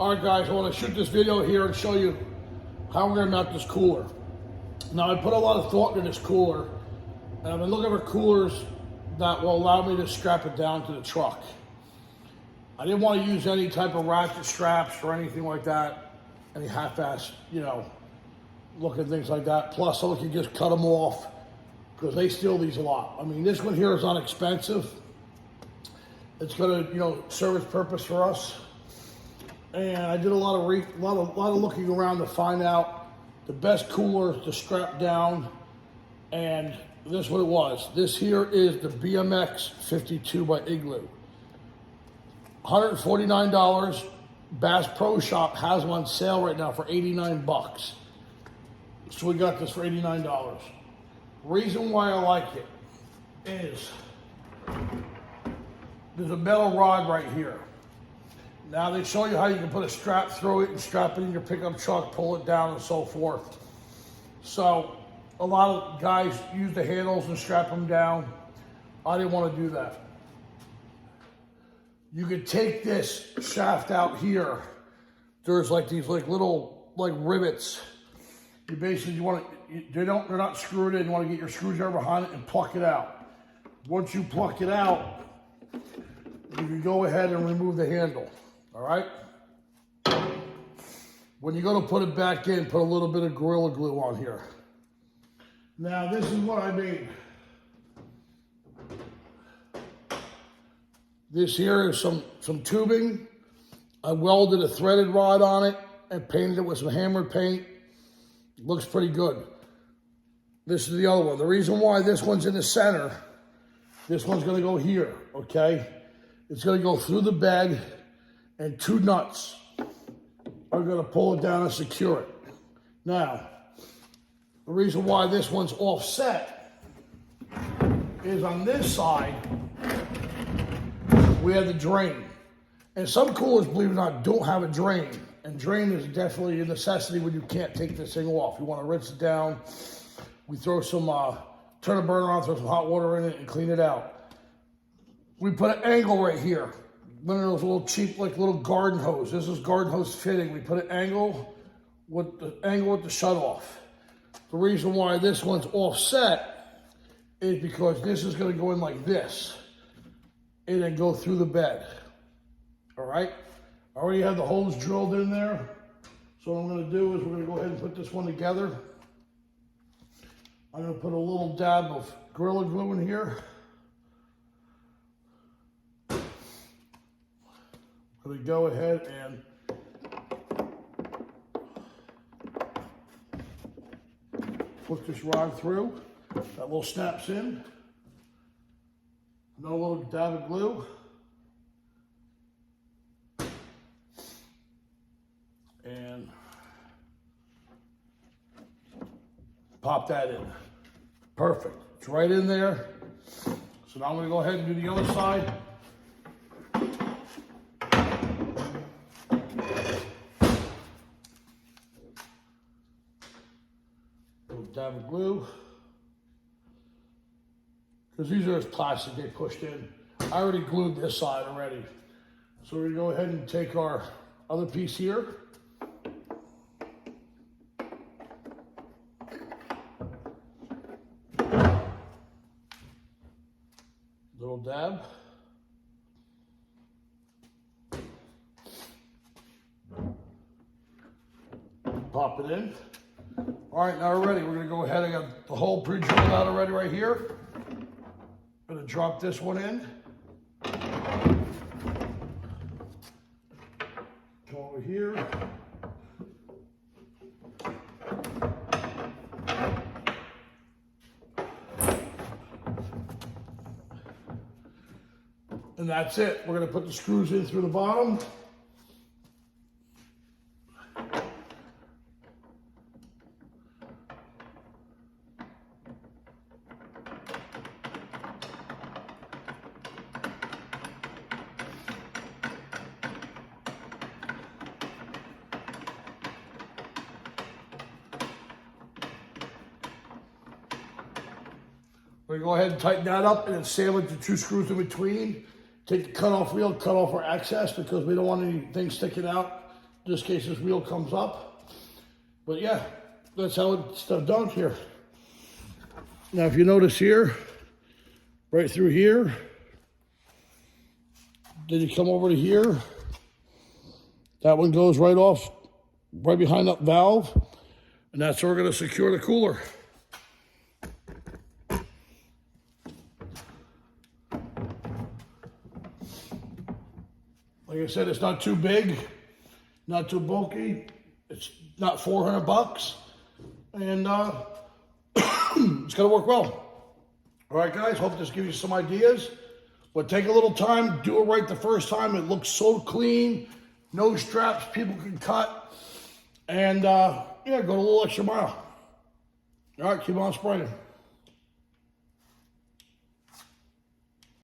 All right, guys, I want to shoot this video here and show you how we're going to mount this cooler. Now, I put a lot of thought into this cooler, and I've been looking for coolers that will allow me to strap it down to the truck. I didn't want to use any type of ratchet straps or anything like that, any half-ass, looking things like that. Plus, I can just cut them off because they steal these a lot. I mean, this one here is inexpensive. It's going to, serve its purpose for us. And I did a lot of looking around to find out the best cooler to strap down, and this is what it was. This here is the BMX 52 by Igloo. $149. Bass Pro Shop has them on sale right now for 89 bucks. So we got this for $89. Reason why I like it is there's a metal rod right here. Now they show you how you can put a strap through it and strap it in your pickup truck, pull it down and so forth. So a lot of guys use the handles and strap them down. I didn't want to do that. You could take this shaft out here. There's these little rivets. You basically they're not screwed in. You want to get your screwdriver behind it and pluck it out. Once you pluck it out, you can go ahead and remove the handle. All right? When you go to put it back in, put a little bit of Gorilla Glue on here. Now, this is what I made. This here is some tubing. I welded a threaded rod on it and painted it with some hammered paint. It looks pretty good. This is the other one. The reason why this one's in the center, this one's gonna go here, okay? It's gonna go through the bed, and two nuts are gonna pull it down and secure it. Now, the reason why this one's offset is on this side, we have the drain. And some coolers, believe it or not, don't have a drain. And drain is definitely a necessity when you can't take this thing off. You wanna rinse it down. We throw some, turn a burner on, throw some hot water in it and clean it out. We put an angle right here. One of those little cheap, little garden hose. This is garden hose fitting. We put an angle with the shut off. The reason why this one's offset is because this is gonna go in like this and then go through the bed. All right? I already have the holes drilled in there. So what I'm gonna do is we're gonna go ahead and put this one together. I'm gonna put a little dab of Gorilla Glue in here. I'm gonna go ahead and put this rod through. That little snaps in. Another little dab of glue. And pop that in. Perfect. It's right in there. So now I'm gonna go ahead and do the other side. Dab of glue, because these are just plastic they pushed in. I already glued this side already. So we're gonna go ahead and take our other piece here. Little dab. Pop it in. All right, now we're ready. We're gonna go ahead. I got the hole pre-drilled out already right here. I'm gonna drop this one in. Come over here. And that's it. We're gonna put the screws in through the bottom. We're gonna go ahead and tighten that up and then sandwich the two screws in between. Take the cutoff wheel, cut off our excess because we don't want anything sticking out In this case, this wheel comes up. But yeah, that's how it's done here. Now, if you notice here, right through here, then you come over to here. That one goes right off, right behind that valve. And that's where we're gonna secure the cooler. Like I said, it's not too big, not too bulky. It's not $400, and it's gonna work well. All right, guys, hope this gives you some ideas. But take a little time, do it right the first time. It looks so clean, no straps people can cut, and yeah, go a little extra mile. All right, keep on spraying.